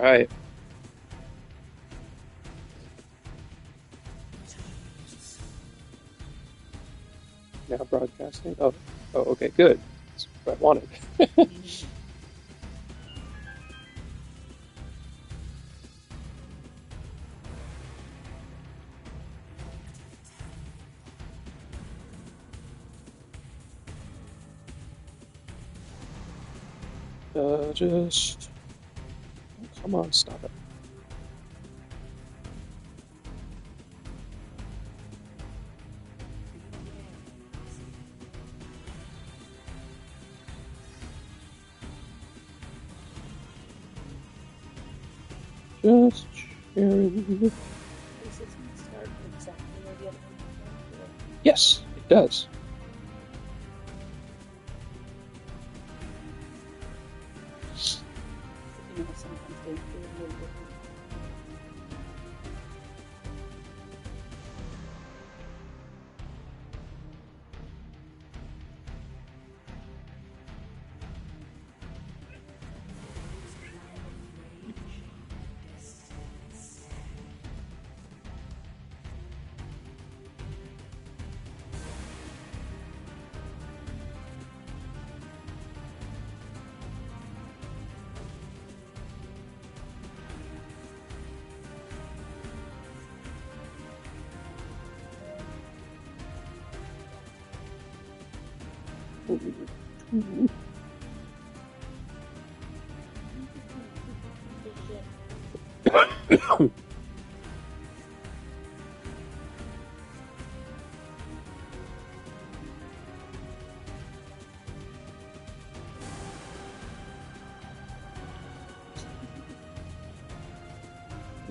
Alright. Now broadcasting. Oh, okay, good. That's what I wanted. Just... Oh, come on, stop it. Just sharing. Yes, it does.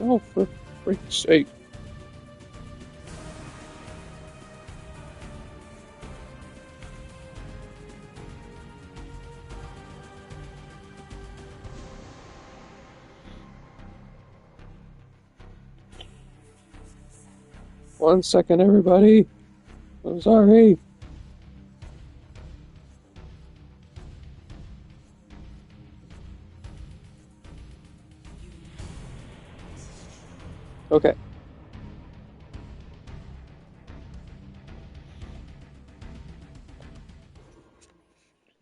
Oh, for freak's sake. One second, everybody. I'm sorry. Okay.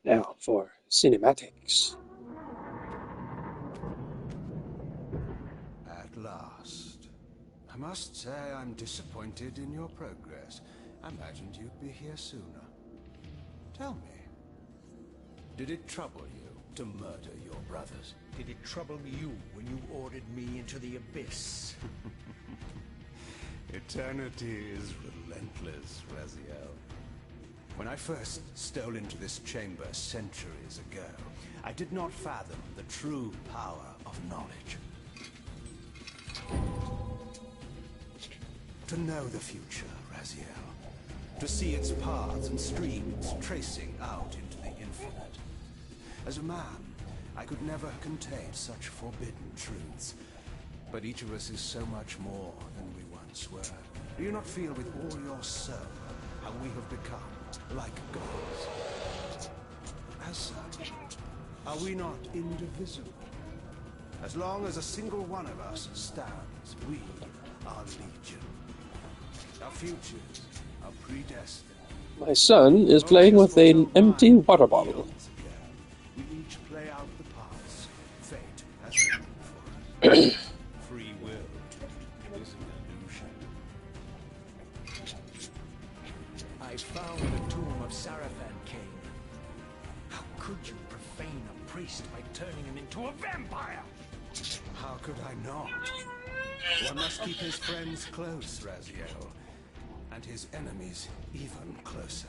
Now for cinematics. At last. I must say I'm disappointed in your progress. I imagined you'd be here sooner. Tell me, did it trouble you to murder your brothers? Did it trouble you when you ordered me into the abyss? Eternity is relentless, Raziel. When I first stole into this chamber centuries ago, I did not fathom the true power of knowledge. To know the future, Raziel. To see its paths and streams tracing out into the infinite. As a man, I could never contain such forbidden truths. But each of us is so much more than we once were. Do you not feel with all your soul how we have become like gods? As such, are we not indivisible? As long as a single one of us stands, we are legion. Our futures are predestined. My son is playing with an empty water bottle. We each play out the parts fate has written for us. Free will is an illusion. I found the tomb of Sarafan King. How could you profane a priest by turning him into a vampire? How could I not? One must keep his friends close, Raziel, and his enemies even closer.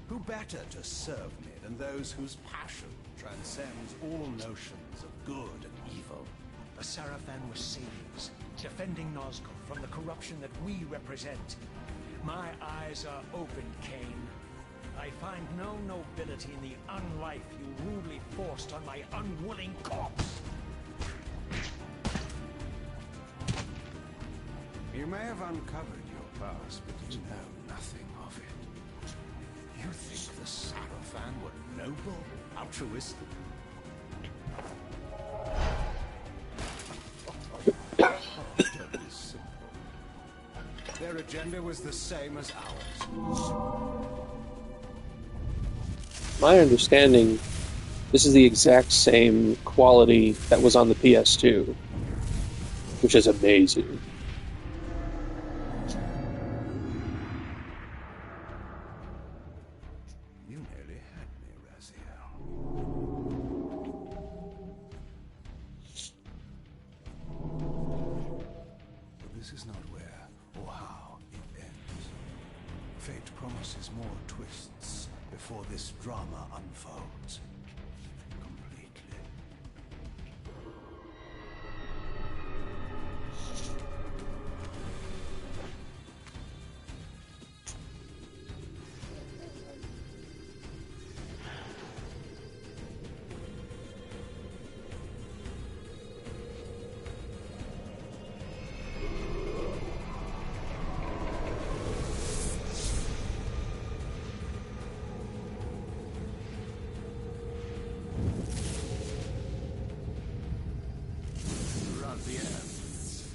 Who better to serve me than those whose passion transcends all notions of good and evil? The Sarafan were saviors, defending Nazgul from the corruption that we represent. My eyes are open, Cain. I find no nobility in the unlife you rudely forced on my unwilling corpse. You may have uncovered your past, but you know nothing of it. You think the Sarafan were noble, altruistic. Totally simple. Their agenda was the same as ours. My understanding, this is the exact same quality that was on the PS2, which is amazing. You nearly had me, Raziel. But this is not where or how it ends. Fate promises more twists before this drama unfolds completely.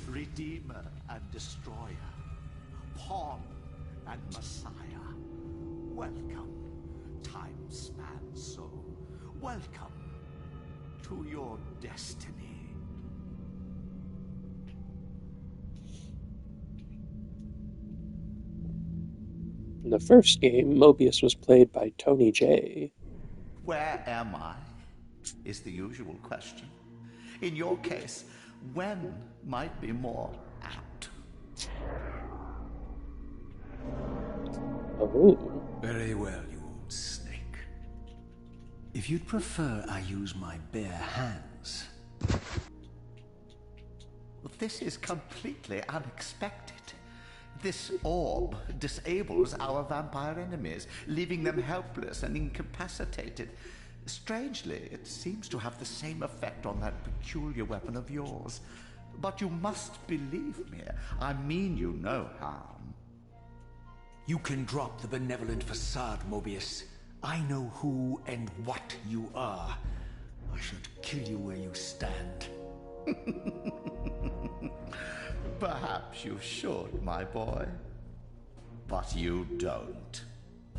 Redeemer and Destroyer, Pawn and Messiah. Welcome, time-span soul. Welcome to your destiny. In the first game, Mobius was played by Tony Jay. Where am I? Is the usual question. In your case, when might be more apt. Oh. Very well, you old snake. If you'd prefer I use my bare hands. This is completely unexpected. This orb disables our vampire enemies, leaving them helpless and incapacitated. Strangely, it seems to have the same effect on that peculiar weapon of yours. But you must believe me. I mean you no harm. You can drop the benevolent facade, Mobius. I know who and what you are. I should kill you where you stand. Perhaps you should, my boy. But you don't.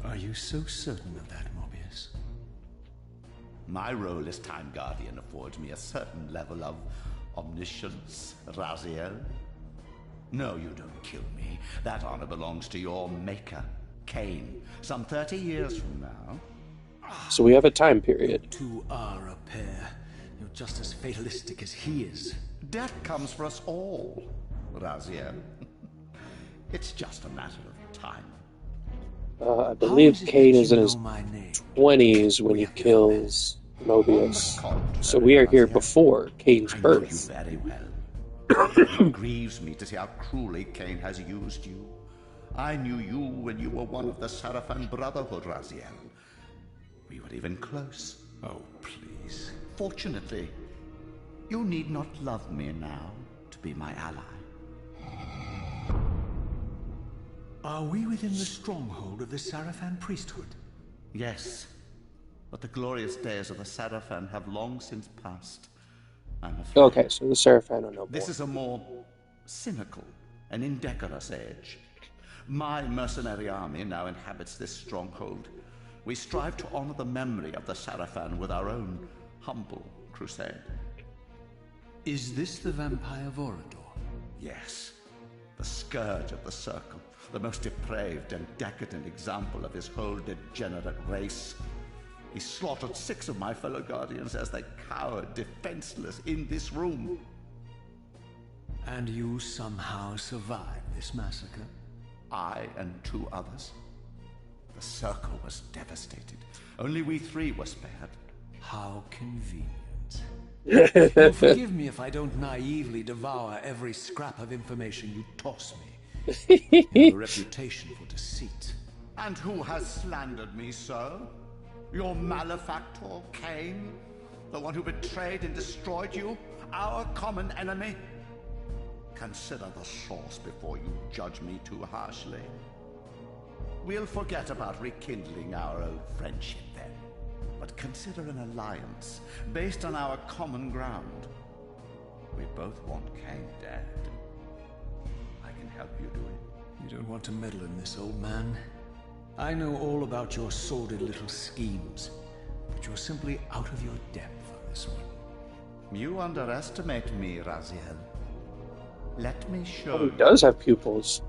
Are you so certain of that, Mobius? My role as Time Guardian affords me a certain level of omniscience, Raziel. No, you don't kill me. That honor belongs to your maker, Cain, some 30 years from now. So we have a time period. Two are a pair. You're just as fatalistic as he is. Death comes for us all, Raziel. It's just a matter of time. I believe Cain is in his 20s when he kills Mobius. So we are here before Cain's I know you birth. very well. It grieves me to see how cruelly Cain has used you. I knew you when you were one of the Sarafan Brotherhood, Raziel. We were even close. Oh, please. Fortunately, you need not love me now to be my ally. Are we within the stronghold of the Sarafan priesthood? Yes, but the glorious days of the Sarafan have long since passed. I'm afraid. Okay, so the Sarafan are no more. This is a more cynical and indecorous age. My mercenary army now inhabits this stronghold. We strive to honor the memory of the Sarafan with our own humble crusade. Is this the vampire Vorador? Yes, the scourge of the Circle, the most depraved and decadent example of his whole degenerate race. He slaughtered 6 of my fellow Guardians as they cowered defenseless in this room. And you somehow survived this massacre? I and 2 others. The Circle was devastated. Only we 3 were spared. How convenient. You'll forgive me if I don't naively devour every scrap of information you toss me. You have a reputation for deceit. And who has slandered me so? Your malefactor, Cain? The one who betrayed and destroyed you? Our common enemy? Consider the source before you judge me too harshly. We'll forget about rekindling our old friendship then. But consider an alliance based on our common ground. We both want Cain dead. I can help you do it. You don't want to meddle in this, old man. I know all about your sordid little schemes, but you're simply out of your depth on this one. You underestimate me, Raziel. Let me show Oh, he does have pupils.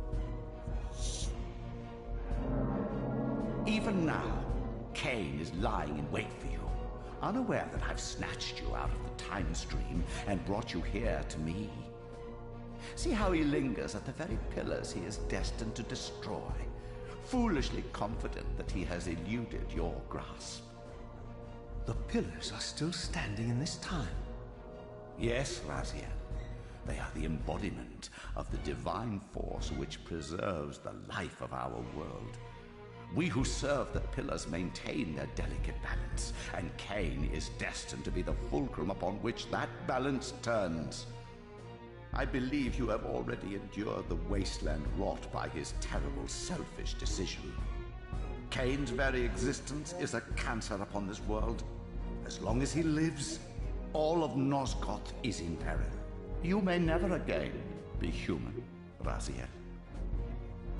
Even now, Cain is lying in wait for you, unaware that I've snatched you out of the time stream and brought you here to me. See how he lingers at the very pillars he is destined to destroy, foolishly confident that he has eluded your grasp. The pillars are still standing in this time. Yes, Raziel. They are the embodiment of the divine force which preserves the life of our world. We who serve the pillars maintain their delicate balance, and Cain is destined to be the fulcrum upon which that balance turns. I believe you have already endured the wasteland wrought by his terrible, selfish decision. Cain's very existence is a cancer upon this world. As long as he lives, all of Nosgoth is in peril. You may never again be human, Raziel.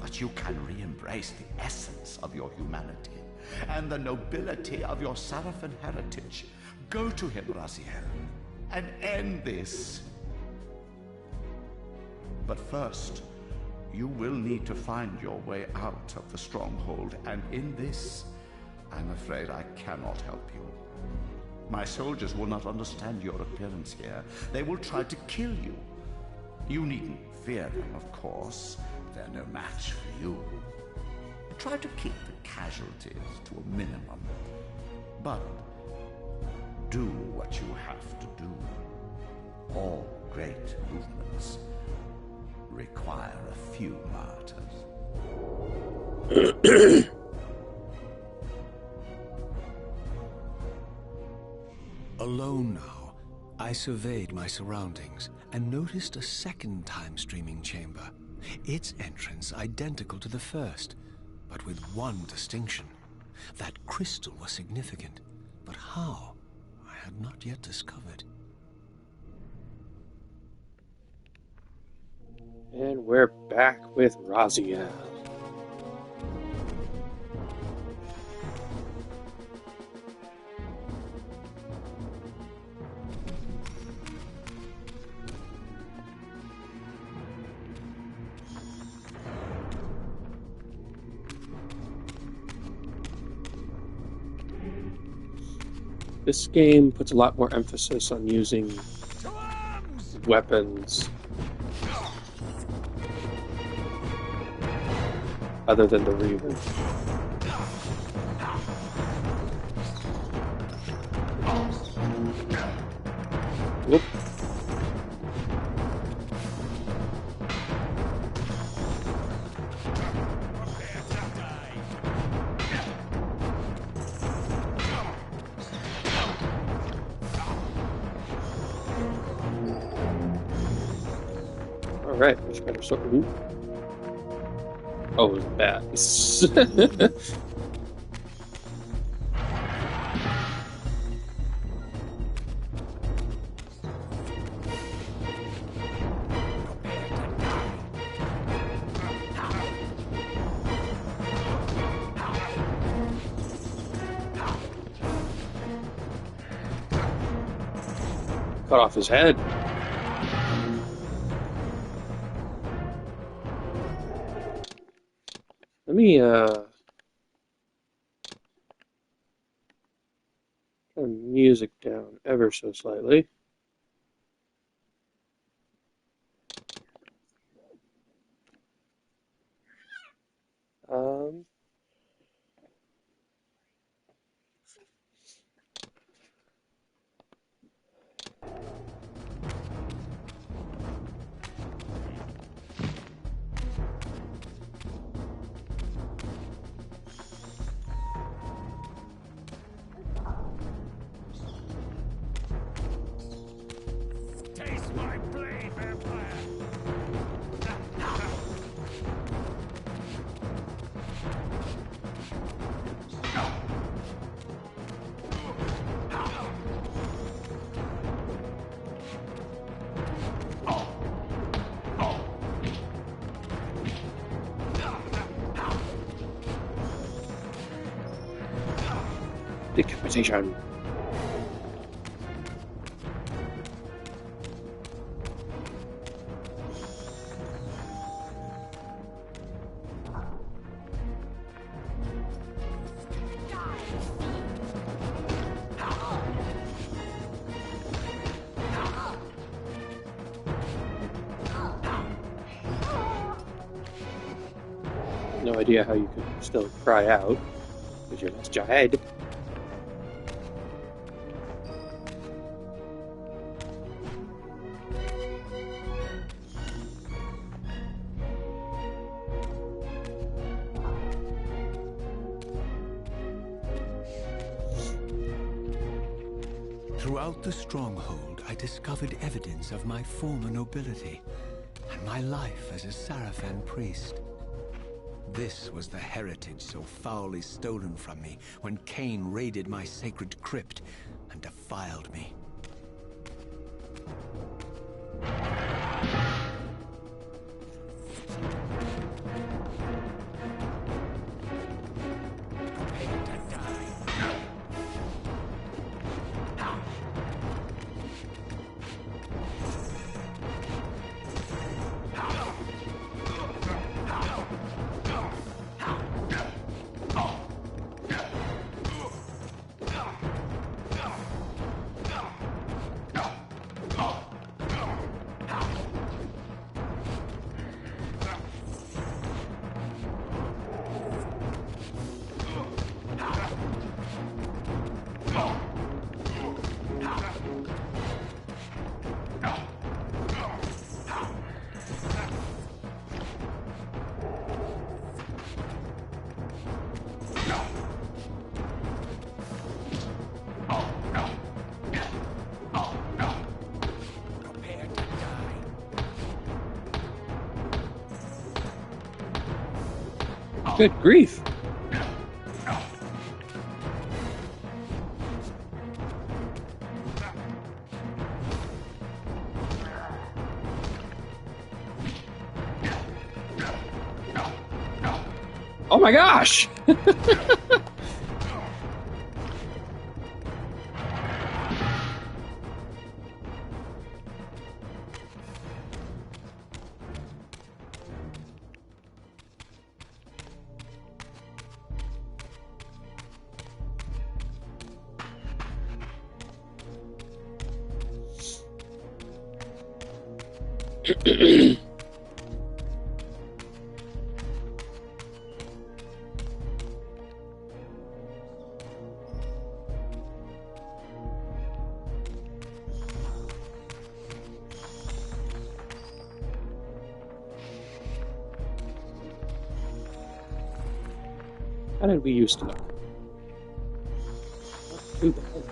But you can re-embrace the essence of your humanity and the nobility of your Sarafan heritage. Go to him, Raziel, and end this. But first, you will need to find your way out of the stronghold, and in this, I'm afraid I cannot help you. My soldiers will not understand your appearance here. They will try to kill you. You needn't fear them, of course. They're no match for you. Try to keep the casualties to a minimum. But do what you have to do. All great movements require a few martyrs. Alone now, I surveyed my surroundings and noticed a second time-streaming chamber. Its entrance identical to the first, but with one distinction. That crystal was significant, but how, I had not yet discovered. And we're back with Raziel. This game puts a lot more emphasis on using weapons other than the Reaver. Whoop. Alright, much better. So, ooh. Oh, it was bad. Cut off his head. Let me turn music down ever so slightly. Decapitation. No idea how you could still cry out, because you lost your head. Throughout the stronghold, I discovered evidence of my former nobility and my life as a Sarafan priest. This was the heritage so foully stolen from me when Cain raided my sacred crypt and defiled me. Good grief. Oh my gosh! How did we used to know? Not too bad.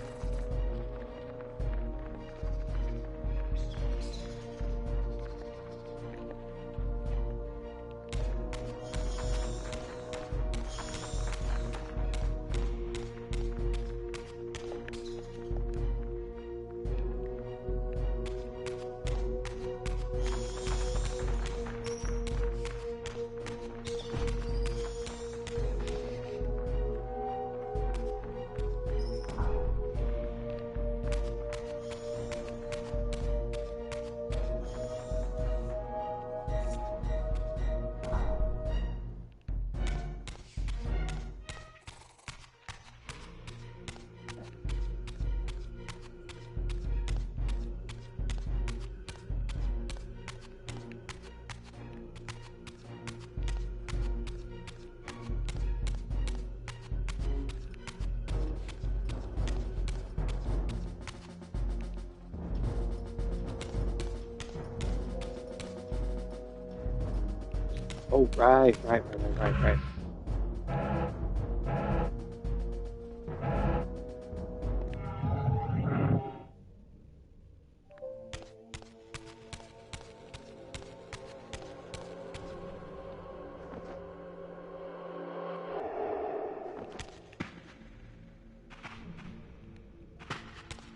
Oh, right.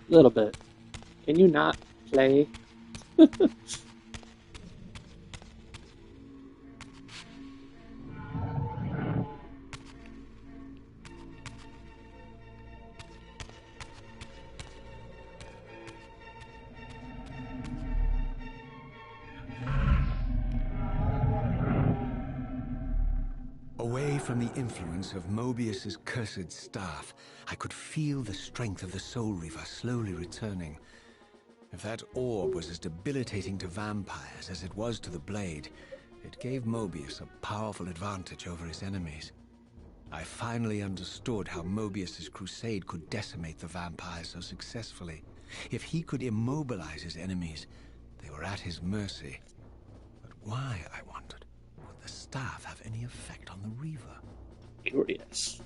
Little bit. Can you not play? from the influence of Mobius's cursed staff, I could feel the strength of the Soul Reaver slowly returning. If that orb was as debilitating to vampires as it was to the blade, it gave Mobius a powerful advantage over his enemies. I finally understood how Mobius's crusade could decimate the vampires so successfully. If he could immobilize his enemies, they were at his mercy. But why, I wondered, would the staff have any effect on the Reaver? Curious.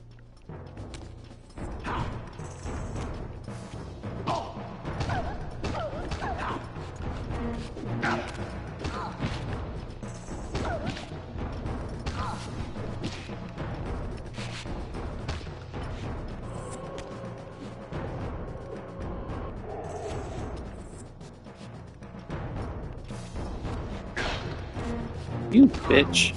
You bitch.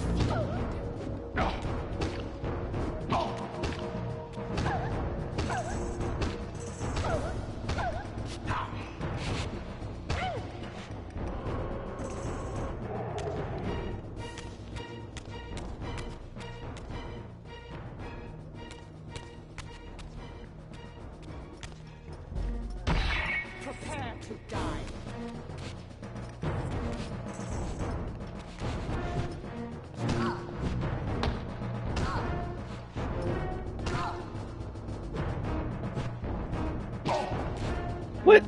Prepare to die. What?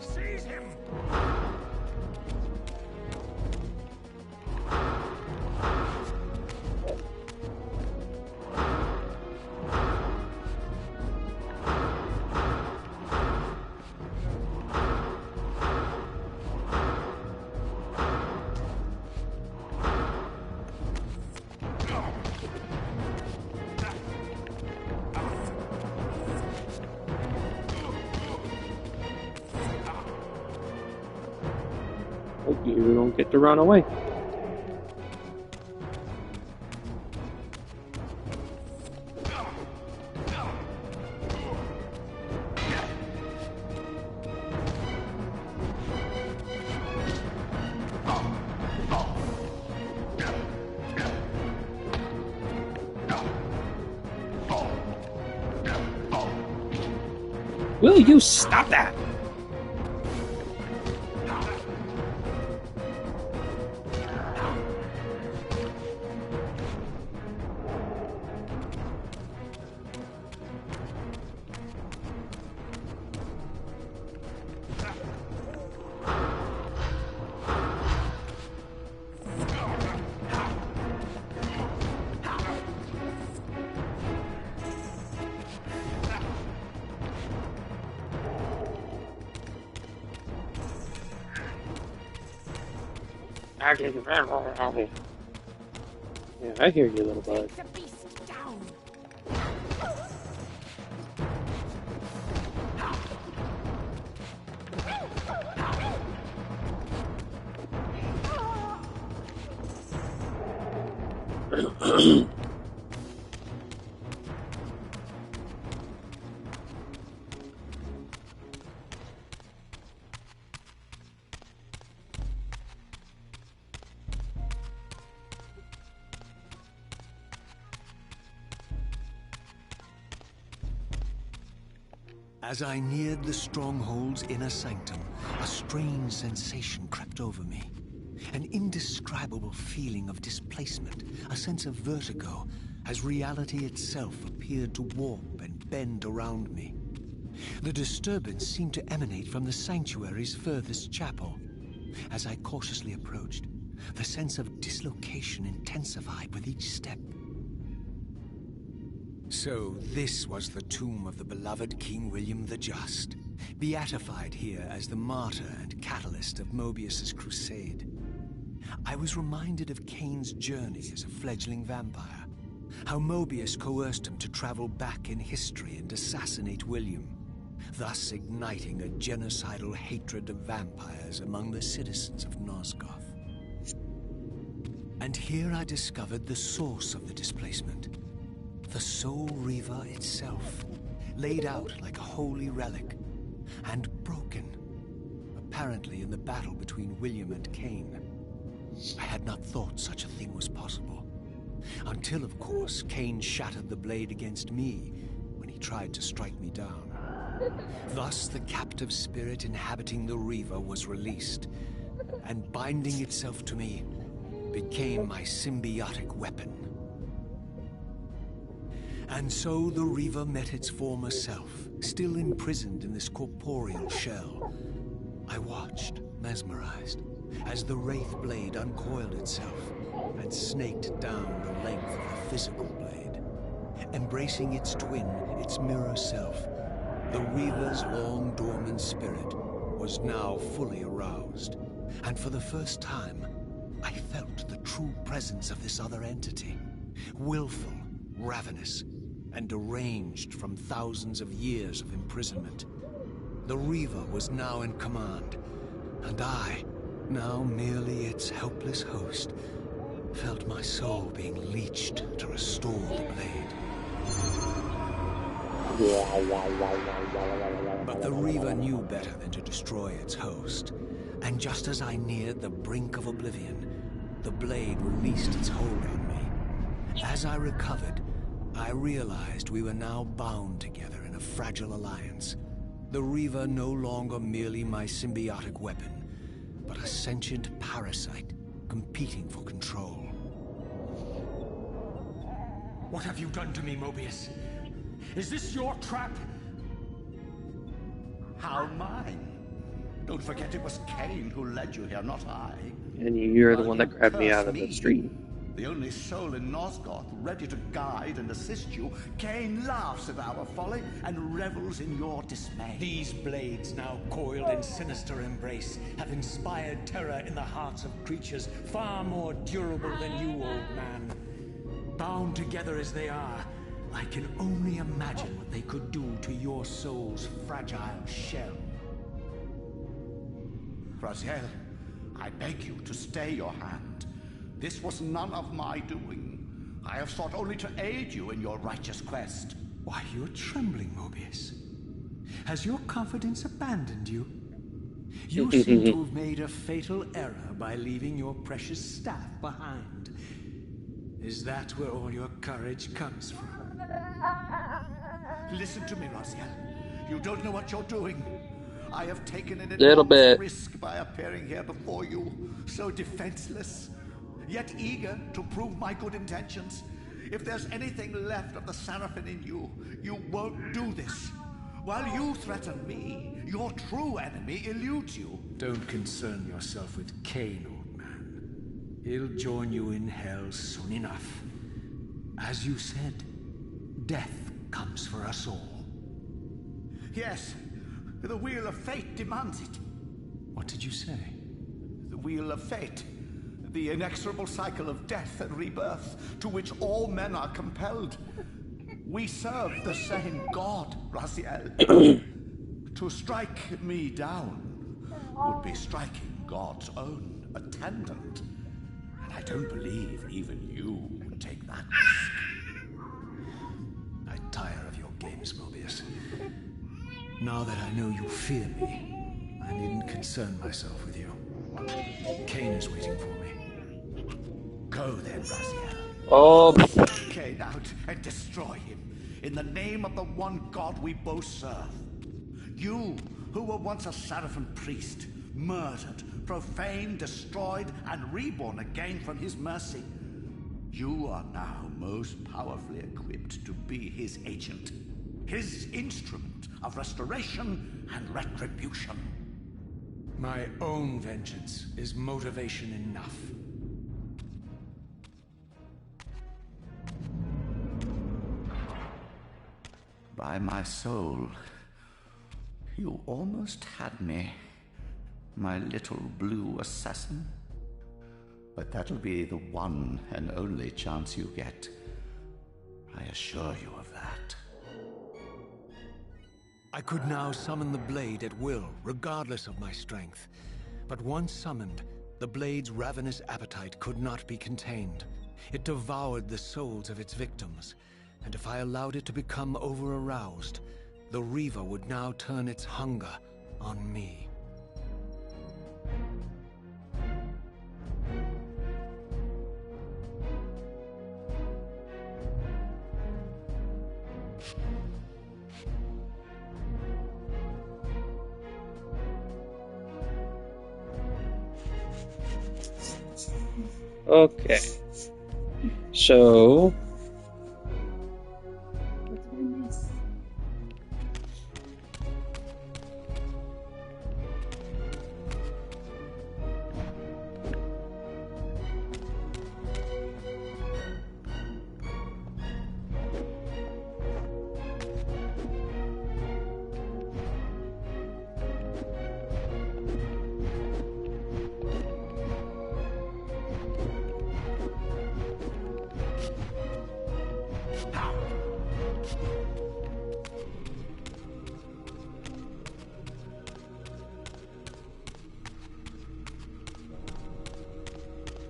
Seize him! Hope you don't get to run away. Will you stop that? Yeah, I hear you, little bud. Take the beast down. As I neared the stronghold's inner sanctum, a strange sensation crept over me. An indescribable feeling of displacement, a sense of vertigo, as reality itself appeared to warp and bend around me. The disturbance seemed to emanate from the sanctuary's furthest chapel. As I cautiously approached, the sense of dislocation intensified with each step. So this was the tomb of the beloved King William the Just, beatified here as the martyr and catalyst of Mobius's crusade. I was reminded of Kane's journey as a fledgling vampire, how Mobius coerced him to travel back in history and assassinate William. thus igniting a genocidal hatred of vampires among the citizens of Nosgoth. And here I discovered the source of the displacement. The Soul Reaver itself, laid out like a holy relic, and broken, apparently in the battle between William and Cain. I had not thought such a thing was possible. Until, of course, Cain shattered the blade against me when he tried to strike me down. Thus, the captive spirit inhabiting the Reaver was released, and binding itself to me became my symbiotic weapon. And so the Reaver met its former self, still imprisoned in this corporeal shell. I watched, mesmerized, as the Wraith blade uncoiled itself and snaked down the length of the physical blade. Embracing its twin, its mirror self, the Reaver's long-dormant spirit was now fully aroused, and for the first time, I felt the true presence of this other entity, willful, ravenous, and deranged from thousands of years of imprisonment. The Reaver was now in command, and I, now merely its helpless host, felt my soul being leached to restore the blade. But the Reaver knew better than to destroy its host, and just as I neared the brink of oblivion, the blade released its hold on me. As I recovered, I realized we were now bound together in a fragile alliance. The Reaver no longer merely my symbiotic weapon, but a sentient parasite competing for control. What have you done to me, Mobius? Is this your trap? How mine? Don't forget it was Cain who led you here, not I. And you're the While one that you grabbed me curse out of the street. The only soul in Nosgoth ready to guide and assist you, Cain laughs at our folly and revels in your dismay. These blades, now coiled in sinister embrace, have inspired terror in the hearts of creatures far more durable than you, old man. Bound together as they are, I can only imagine what they could do to your soul's fragile shell. Raziel, I beg you to stay your hand. This was none of my doing. I have sought only to aid you in your righteous quest. Why, you're trembling, Mobius. Has your confidence abandoned you? You seem to have made a fatal error by leaving your precious staff behind. Is that where all your courage comes from? Listen to me, Raziel. You don't know what you're doing. I have taken an Little enormous bit. risk by appearing here before you, so defenseless, yet eager to prove my good intentions. If there's anything left of the Seraphim in you, you won't do this. While you threaten me, your true enemy eludes you. Don't concern yourself with Cain, old man. He'll join you in hell soon enough. As you said, death comes for us all. Yes, the wheel of fate demands it. What did you say? The wheel of fate. The inexorable cycle of death and rebirth to which all men are compelled. We serve the same God, Raziel. To strike me down would be striking God's own attendant. And I don't believe even you would take that risk. I tire of your games, Mobius. Now that I know you fear me, I needn't concern myself with you. Cain is waiting for me. Go then, Raziel. Oh, Take Cain out and destroy him in the name of the one God we both serve. You, who were once a Seraphim priest, murdered, profaned, destroyed, and reborn again from his mercy. You are now most powerfully equipped to be his agent, his instrument of restoration and retribution. My own vengeance is motivation enough. By my soul, you almost had me, my little blue assassin. But that'll be the one and only chance you get. I assure you of that. I could now summon the blade at will, regardless of my strength. But once summoned, the blade's ravenous appetite could not be contained. It devoured the souls of its victims, and if I allowed it to become over-aroused, the Reaver would now turn its hunger on me. Okay. So...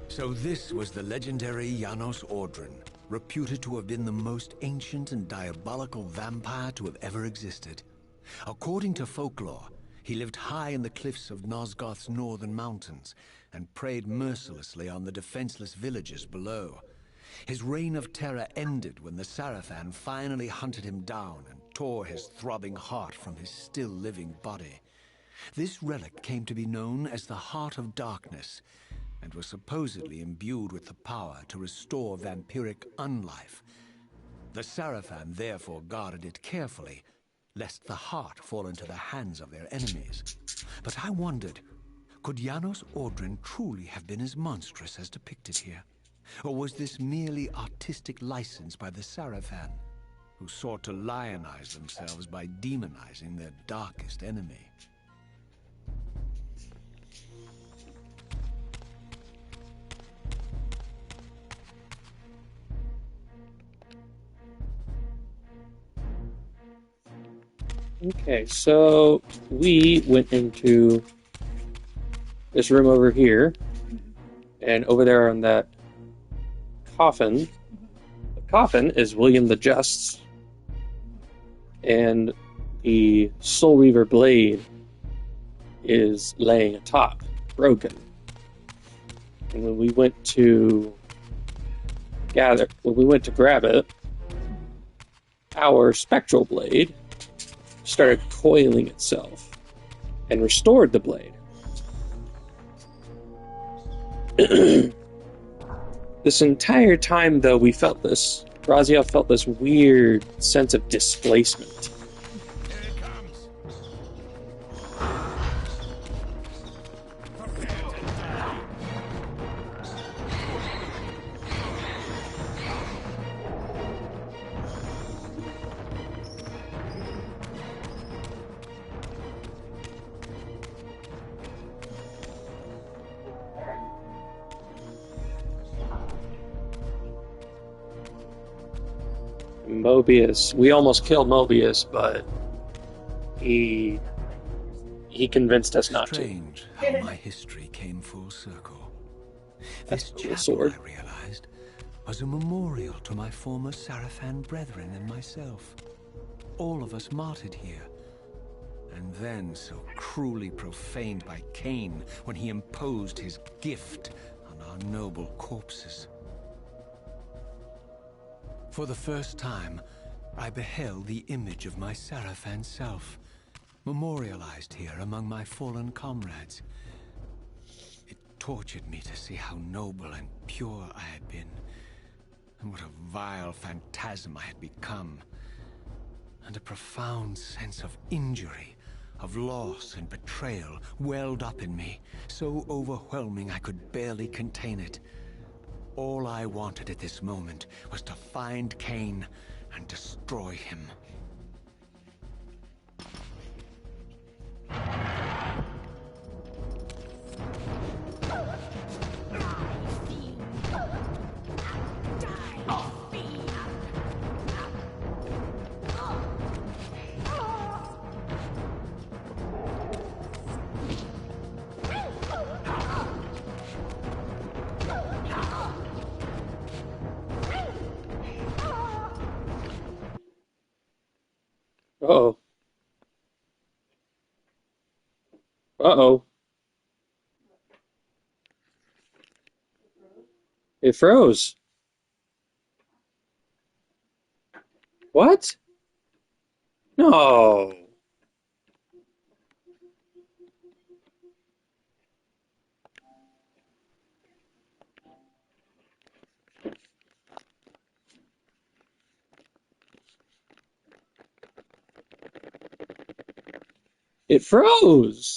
So this was the legendary Janos Ordren, reputed to have been the most ancient and diabolical vampire to have ever existed. According to folklore, he lived high in the cliffs of Nosgoth's northern mountains and preyed mercilessly on the defenseless villagers below. His reign of terror ended when the Sarafan finally hunted him down and tore his throbbing heart from his still-living body. This relic came to be known as the Heart of Darkness, and was supposedly imbued with the power to restore vampiric unlife. The Sarafan therefore guarded it carefully, lest the heart fall into the hands of their enemies. But I wondered, could Janos Ordren truly have been as monstrous as depicted here? Or was this merely artistic license by the Sarafan, who sought to lionize themselves by demonizing their darkest enemy? Okay, so we went into this room over here, and over there on that coffin, the coffin is William the Just's, and the Soul Reaver blade is laying atop, broken. And when we went to grab it, our spectral blade started coiling itself and restored the blade. This entire time, though, Raziel felt this weird sense of displacement. Here it comes. Mobius. We almost killed Mobius, but he convinced us not to. Strange how my history came full circle. This That's a chapel, sword. I realized, was a memorial to my former Sarafan brethren and myself. All of us martyred here. And then so cruelly profaned by Cain when he imposed his gift on our noble corpses. For the first time, I beheld the image of my Sarafan self, memorialized here among my fallen comrades. It tortured me to see how noble and pure I had been, and what a vile phantasm I had become, and a profound sense of injury, of loss and betrayal welled up in me, so overwhelming I could barely contain it. All I wanted at this moment was to find Cain and destroy him. Uh-oh. Uh-oh. It froze. What? No. It froze.